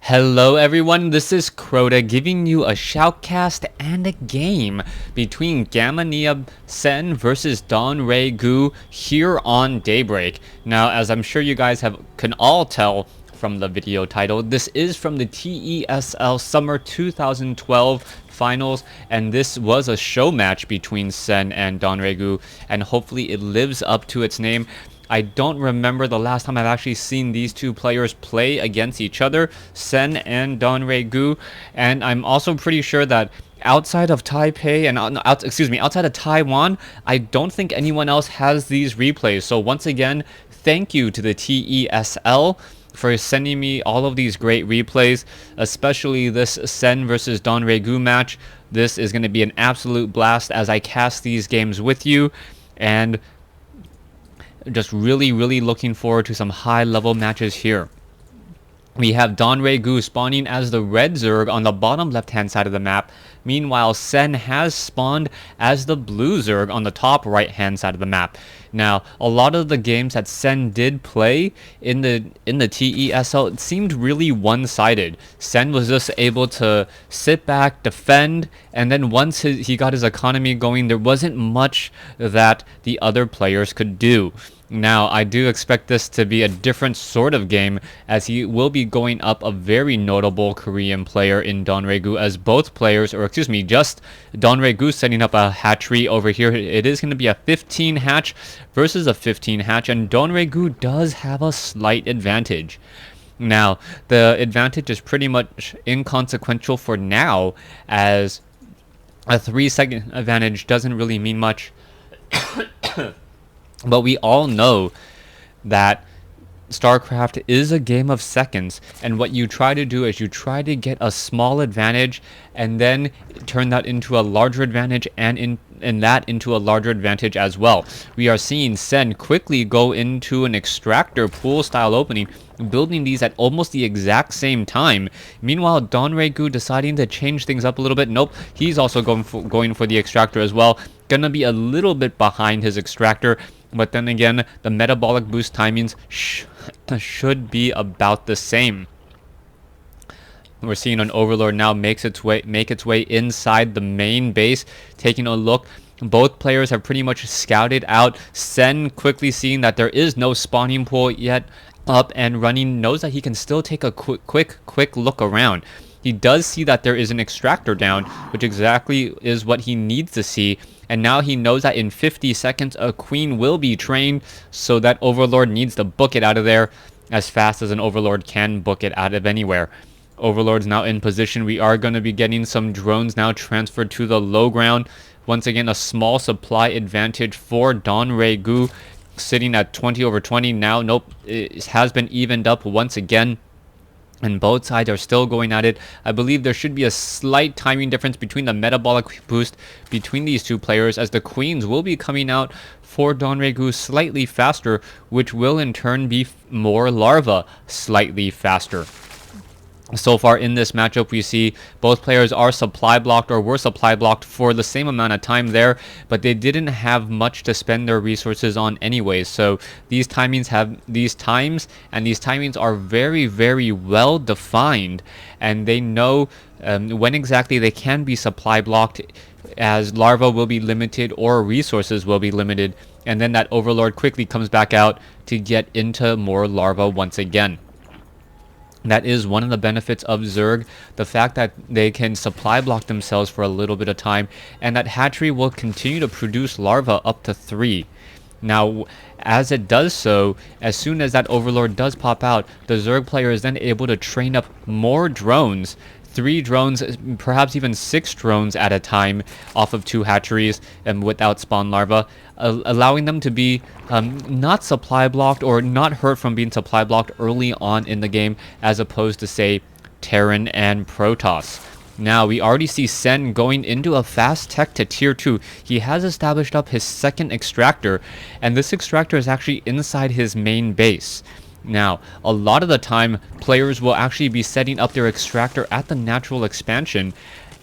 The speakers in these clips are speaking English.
Hello everyone, this is Crota giving you a shoutcast and a game between Gamma Sen versus Donregu here on Daybreak. Now, as I'm sure you guys can all tell from the video title, this is from the TESL Summer 2012 finals, and this was a show match between Sen and Donregu, and hopefully it lives up to its name. I don't remember the last time I've actually seen these two players play against each other, Sen and Donregu, and I'm also pretty sure that outside of Taipei and outside of Taiwan, I don't think anyone else has these replays. So once again, thank you to the TESL for sending me all of these great replays, especially this Sen versus Donregu match. This is going to be an absolute blast as I cast these games with you, and just really looking forward to some high level matches here. We have Donregu spawning as the red Zerg on the bottom left hand side of the map. Meanwhile, Sen has spawned as the blue Zerg on the top right hand side of the map. Now, a lot of the games that Sen did play in the TESL, it seemed really one-sided. Sen was just able to sit back, defend, and then once he got his economy going, there wasn't much that the other players could do. Now, I do expect this to be a different sort of game, as he will be going up a very notable Korean player in Donregu, as both players, or excuse me, just Donregu setting up a hatchery over here. It is going to be a 15 hatch versus a 15 hatch, and Donregu does have a slight advantage. Now, the advantage is pretty much inconsequential for now, as a 3-second advantage doesn't really mean much. But we all know that Starcraft is a game of seconds, and what you try to do is you try to get a small advantage and then turn that into a larger advantage, and that into a larger advantage as well. We are seeing Sen quickly go into an extractor pool style opening, building these at almost the exact same time. Meanwhile, Donregu deciding to change things up a little bit. Nope, he's also going for the extractor as well. Gonna be a little bit behind his extractor, but then again, the metabolic boost timings should be about the same. We're seeing an Overlord now make its way inside the main base. Taking a look, both players have pretty much scouted out. Sen, quickly seeing that there is no spawning pool yet up and running, knows that he can still take a quick look around. He does see that there is an extractor down, which exactly is what he needs to see. And now he knows that in 50 seconds a queen will be trained, so that Overlord needs to book it out of there as fast as an Overlord can book it out of anywhere. Overlord's now in position. We are going to be getting some drones now transferred to the low ground. Once again, a small supply advantage for Donregu, sitting at 20/20 now. Nope, it has been evened up once again, and both sides are still going at it. I believe there should be a slight timing difference between the metabolic boost between these two players, as the queens will be coming out for Donregu slightly faster, which will in turn be more larva slightly faster. So far in this matchup, we see both players are supply blocked, or were supply blocked for the same amount of time there, but they didn't have much to spend their resources on anyways. So these timings are very well defined, and they know when exactly they can be supply blocked, as larva will be limited or resources will be limited, and then that Overlord quickly comes back out to get into more larva once again. That is one of the benefits of Zerg, the fact that they can supply block themselves for a little bit of time, and that hatchery will continue to produce larvae up to 3. Now, as it does so, as soon as that Overlord does pop out, the Zerg player is then able to train up more drones, 3 drones, perhaps even 6 drones at a time off of 2 hatcheries and without spawn larva, allowing them to be not supply blocked or not hurt from being supply blocked early on in the game, as opposed to, say, Terran and Protoss. Now, we already see Sen going into a fast tech to tier 2. He has established up his second extractor, and this extractor is actually inside his main base. Now, a lot of the time, players will actually be setting up their extractor at the natural expansion,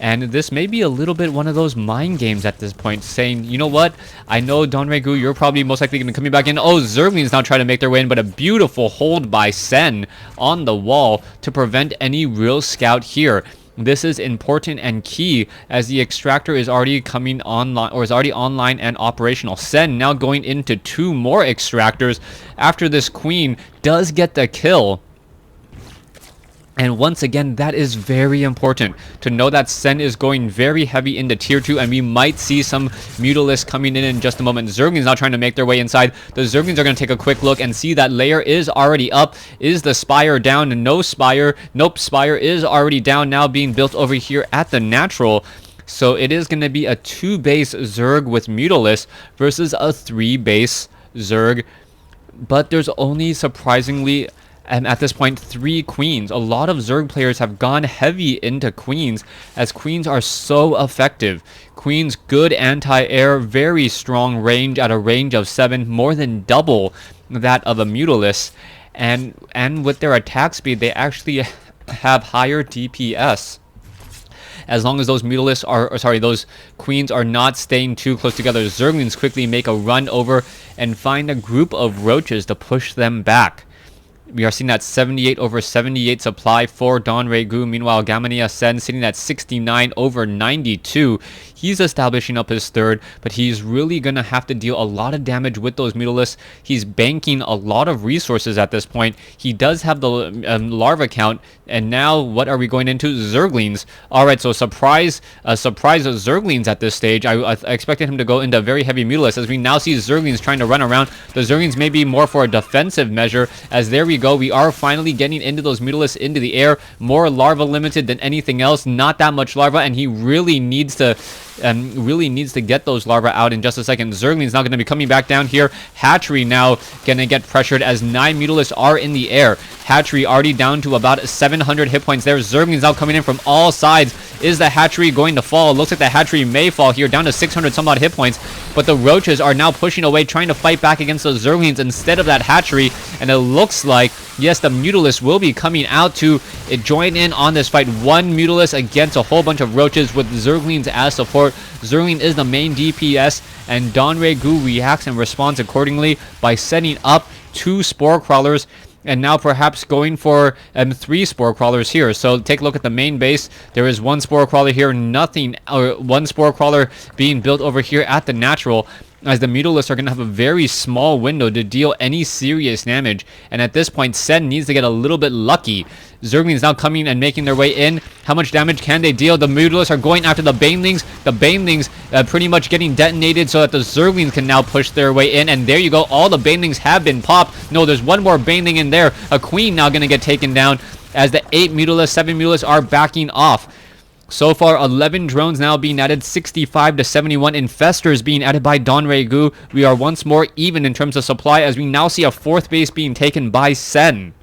And this may be a little bit one of those mind games at this point, saying, you know what, I know Donregu, you're probably most likely going to come back in. Oh, Zerglings now trying to make their way in, but a beautiful hold by Sen on the wall to prevent any real scout here. This is important and key as the extractor is already coming online, or is already online and operational. Sen now going into 2 more extractors after this queen does get the kill. And once again, that is very important to know that Sen is going very heavy into tier 2, and we might see some Mutalisks coming in just a moment. Zerglings now trying to make their way inside. The Zerglings are going to take a quick look and see that layer is already up. Is the Spire down? No Spire. Nope, Spire is already down, now being built over here at the natural. So it is going to be a 2-base Zerg with Mutalisk versus a 3-base Zerg. But there's only surprisingly, and at this point, 3 queens. A lot of Zerg players have gone heavy into queens, as queens are so effective. Queens, good anti-air, very strong range at a range of 7, more than double that of a Mutalisk. And with their attack speed, they actually have higher DPS. As long as those Mutalisks are, those queens are not staying too close together. Zerglings quickly make a run over and find a group of roaches to push them back. We are seeing that 78 over 78 supply for Donregu. Meanwhile, Gamania Sen sitting at 69 over 92. He's establishing up his third, but he's really going to have to deal a lot of damage with those Mutalisks. He's banking a lot of resources at this point. He does have the larva count, and now what are we going into? Zerglings. Alright, so surprise Zerglings at this stage. I expected him to go into very heavy Mutalisks, as we now see Zerglings trying to run around. The Zerglings may be more for a defensive measure, as there we go. We are finally getting into those Mutalisks into the air. More larva limited than anything else. Not that much larva, and he really needs to get those larvae out in just a second. Zergling's now going to be coming back down here. Hatchery now going to get pressured as 9 Mutalisks are in the air. Hatchery already down to about 700 hit points there. Zergling's now coming in from all sides. Is the Hatchery going to fall? It looks like the Hatchery may fall here, down to 600 some odd hit points. But the Roaches are now pushing away, trying to fight back against those Zerglings instead of that Hatchery. And it looks like, yes, the Mutalisks will be coming out to join in on this fight. 1 Mutalisk against a whole bunch of Roaches with Zerglings as support. Zergling is the main DPS, and Donregu reacts and responds accordingly by setting up 2 Spore Crawlers, and now perhaps going for 3 Spore Crawlers here. So take a look at the main base. There is 1 Spore Crawler here, nothing, or 1 Spore Crawler being built over here at the natural, as the Mutalisks are going to have a very small window to deal any serious damage. And at this point, Sen needs to get a little bit lucky. Zerglings now coming and making their way in. How much damage can they deal? The Mutalisks are going after the Banelings. The Banelings pretty much getting detonated so that the Zerglings can now push their way in. And there you go. All the Banelings have been popped. No, there's 1 more Baneling in there. A Queen now going to get taken down as the 8 Mutalisks, 7 Mutalisks are backing off. So far, 11 drones now being added, 65 to 71 infestors being added by Donregu. We are once more even in terms of supply, as we now see a 4th base being taken by Sen.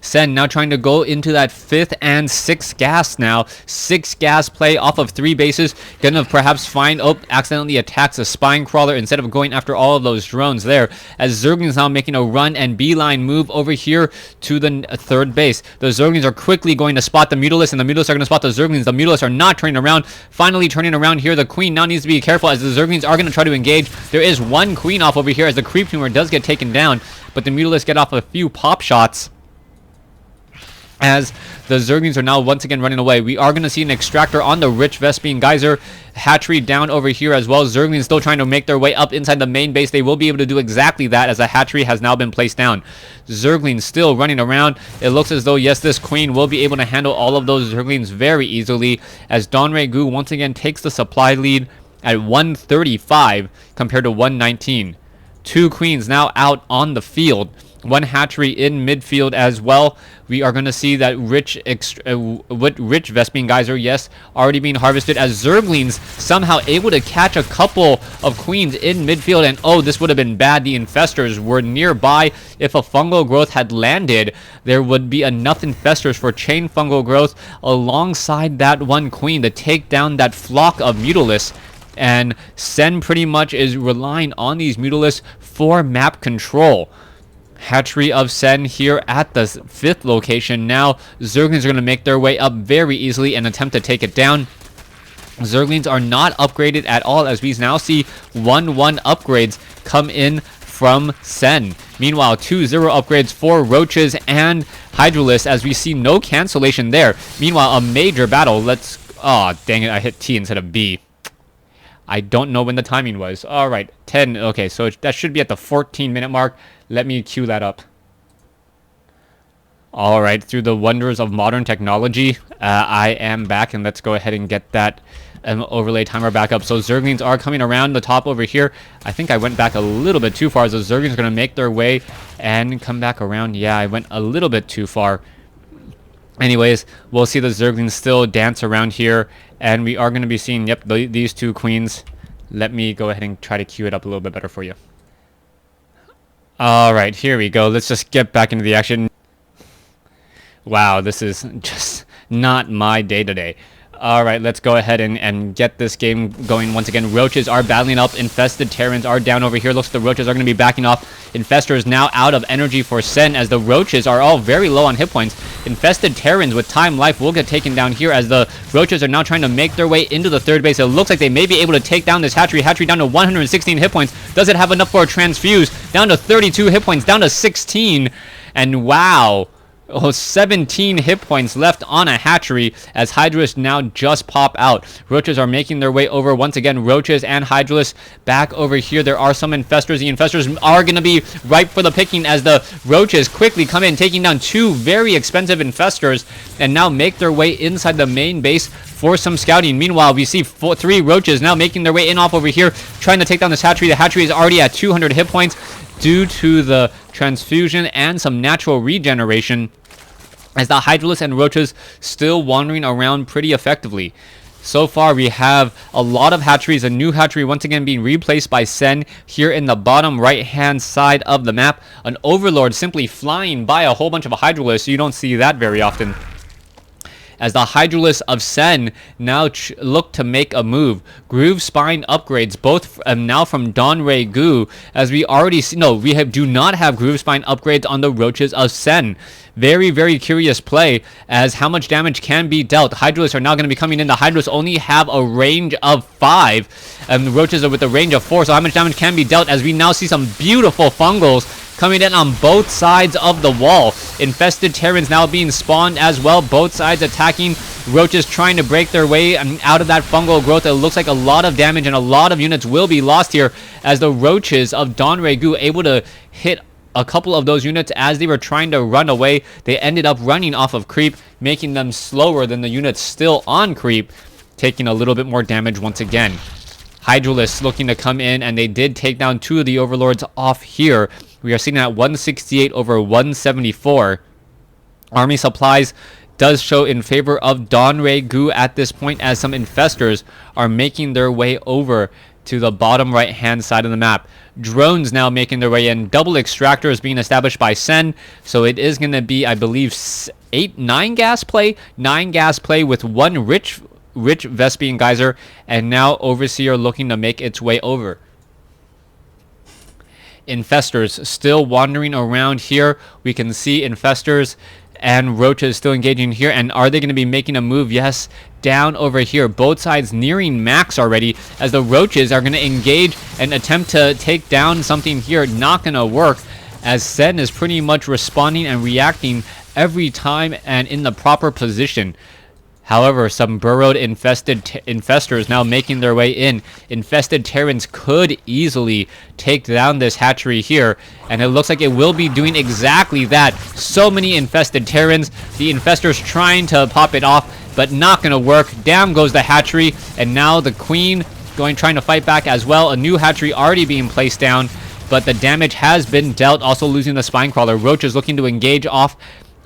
Sen now trying to go into that 5th and 6th gas now. 6 gas play off of 3 bases. Gonna perhaps find, accidentally attacks a spine crawler instead of going after all of those drones there. As Zerglings now making a run and beeline move over here to the 3rd base. The Zerglings are quickly going to spot the Mutalisks, and the Mutalisks are going to spot the Zerglings. The Mutalisks are not turning around. Finally turning around here. The Queen now needs to be careful, as the Zerglings are going to try to engage. There is 1 Queen off over here, as the Creep Tumor does get taken down, but the Mutalisks get off a few pop shots, as the Zerglings are now once again running away. We are going to see an extractor on the Rich Vespine Geyser. Hatchery down over here as well. Zerglings still trying to make their way up inside the main base. They will be able to do exactly that, as a Hatchery has now been placed down. Zerglings still running around. It looks as though, yes, this Queen will be able to handle all of those Zerglings very easily, as Donregu once again takes the supply lead at 135 compared to 119. 2 Queens now out on the field. 1 Hatchery in midfield as well. We are going to see that Rich Vespine Geyser, yes, already being harvested, as Zerglings somehow able to catch a couple of Queens in midfield. And oh, this would have been bad. The infestors were nearby. If a fungal growth had landed, there would be enough infestors for chain fungal growth alongside that 1 Queen to take down that flock of Mutalisks. And Sen pretty much is relying on these Mutalisks for map control. Hatchery of Sen here at the 5th location. Now, Zerglings are going to make their way up very easily and attempt to take it down. Zerglings are not upgraded at all, as we now see 1-1 upgrades come in from Sen. Meanwhile, 2-0 upgrades for Roaches and Hydralisk, as we see no cancellation there. Meanwhile, a major battle. Oh, dang it, I hit T instead of B. I don't know when the timing was. All right, 10. Okay, so that should be at the 14-minute mark. Let me cue that up. All right, through the wonders of modern technology, I am back, and let's go ahead and get that overlay timer back up. So Zerglings are coming around the top over here. I think I went back a little bit too far. So Zerglings are going to make their way and come back around. Yeah, I went a little bit too far. Anyways, we'll see the Zerglings still dance around here, and we are going to be seeing, yep, these two queens. Let me go ahead and try to cue it up a little bit better for you. All right, here we go. Let's just get back into the action. Wow, this is just not my day today. All right, let's go ahead and get this game going once again. Roaches are battling up. Infested Terrans are down over here. Looks like the Roaches are going to be backing off. Infestors now out of energy for Sen, as the Roaches are all very low on hit points. Infested Terrans with time life will get taken down here, as the Roaches are now trying to make their way into the 3rd base. It looks like they may be able to take down this Hatchery. Hatchery down to 116 hit points. Does it have enough for a transfuse? Down to 32 hit points, down to 16. And wow. 17 hit points left on a Hatchery, as Hydralisk now just pop out. Roaches are making their way over once again. Roaches and Hydralisk back over here. There are some Infestors. The Infestors are going to be ripe for the picking, as the Roaches quickly come in, taking down 2 very expensive Infestors, and now make their way inside the main base for some scouting. Meanwhile, we see 3 Roaches now making their way in off over here, trying to take down this Hatchery. The Hatchery is already at 200 hit points due to the transfusion and some natural regeneration, as the Hydralisk and Roaches still wandering around pretty effectively. So far, we have a lot of Hatcheries. A new Hatchery once again being replaced by Sen here in the bottom right-hand side of the map. An Overlord simply flying by a whole bunch of Hydralisks. You don't see that very often, as the Hydralisk of Sen now look to make a move. Groove Spine upgrades, both now from Donray Gu, as we already see. No, we do not have Groove Spine upgrades on the Roaches of Sen. Very, very curious play, as how much damage can be dealt. Hydralisks are now going to be coming in. The Hydralisks only have a range of 5, and the Roaches are with a range of 4, so how much damage can be dealt, as we now see some beautiful fungals coming in on both sides of the wall. Infested Terrans now being spawned as well. Both sides attacking. Roaches trying to break their way out of that fungal growth. It looks like a lot of damage and a lot of units will be lost here, as the Roaches of Donray Gu able to hit a couple of those units as they were trying to run away. They ended up running off of creep, making them slower than the units still on creep, taking a little bit more damage once again. Hydralisk looking to come in, and they did take down 2 of the Overlords off here. We are sitting at 168 over 174. Army supplies does show in favor of Donray Gu at this point, as some Infestors are making their way over to the bottom right-hand side of the map. Drones now making their way in. Double extractors being established by Sen, so it is going to be, I believe, 9 gas play with 1 rich Vespian Geyser, and now Overseer looking to make its way over. Infestors still wandering around here. We can see Infestors and Roaches still engaging here, and are they going to be making a move? Yes, down over here. Both sides nearing max already, as the Roaches are going to engage and attempt to take down something here. Not going to work, as Sen is pretty much responding and reacting every time and in the proper position. However, some burrowed Infestors now making their way in. Infested Terrans could easily take down this Hatchery here, and it looks like it will be doing exactly that. So many Infested Terrans. The Infestors trying to pop it off, but not going to work. Down goes the Hatchery, and now the Queen trying to fight back as well. A new Hatchery already being placed down, but the damage has been dealt. Also losing the Spinecrawler. Roaches looking to engage off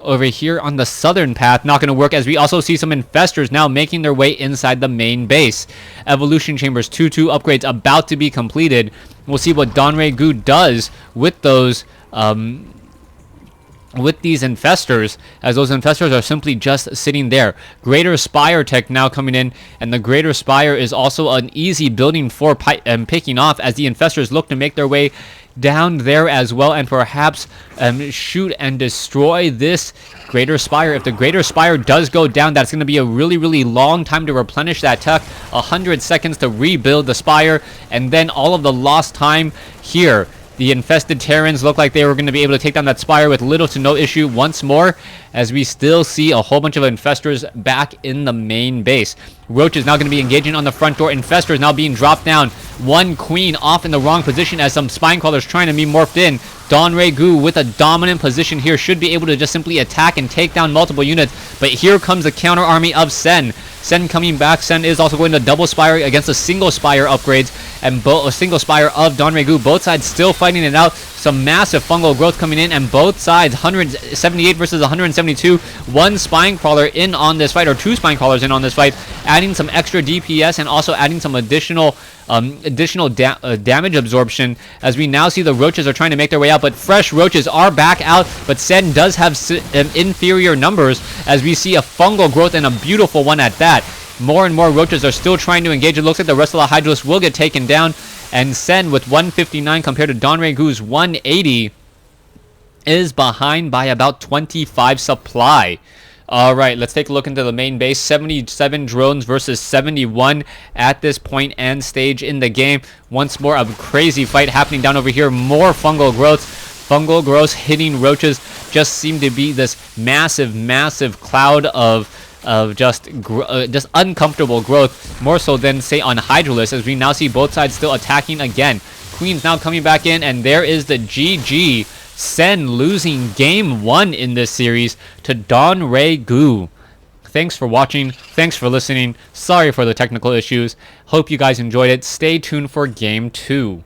over here on the southern path. Not going to work, as we also see some Infestors now making their way inside the main base. Evolution Chambers 2-2 upgrades about to be completed. We'll see what Donray Gu does with those with these Infestors, as those Infestors are simply just sitting there. Greater Spire tech now coming in, and the Greater Spire is also an easy building for picking off, as the Infestors look to make their way down there as well, and perhaps shoot and destroy this Greater Spire. If the Greater Spire does go down, that's going to be a really long time to replenish that tech. 100 seconds to rebuild the Spire, and then all of the lost time here. The infested Terrans look like they were going to be able to take down that Spire with little to no issue once more, as we still see a whole bunch of Infestors back in the main base. Roach is now going to be engaging on the front door. Infestor is now being dropped down. One Queen off in the wrong position as some Spine Crawlers trying to be morphed in. Donregu with a dominant position here should be able to just simply attack and take down multiple units. But here comes the counter army of Sen. Sen coming back. Sen is also going to double Spire against a single Spire upgrades and a single Spire of Donregu. Both sides still fighting it out. Some massive fungal growth coming in, and both sides 178 versus 172. One Spine Crawler in on this fight, or two Spine Crawlers in on this fight, adding some extra DPS and also adding some additional damage absorption, as we now see the Roaches are trying to make their way out, but fresh Roaches are back out, but Sen does have inferior numbers, as we see a fungal growth, and a beautiful one at that. More and more Roaches are still trying to engage. It looks like the rest of the Hydralisks will get taken down, and Sen with 159 compared to Donregu's 180 is behind by about 25 supply. Alright, let's take a look into the main base. 77 drones versus 71 at this point and stage in the game. Once more, a crazy fight happening down over here. More fungal growth. Fungal growth hitting Roaches just seem to be this massive cloud of just uncomfortable growth, more so than say on Hydralisk, as we now see both sides still attacking again. Queen's now coming back in, and there is the GG. Sen losing game 1 in this series to Donregu. Thanks for watching. Thanks for listening. Sorry for the technical issues. Hope you guys enjoyed it. Stay tuned for game 2.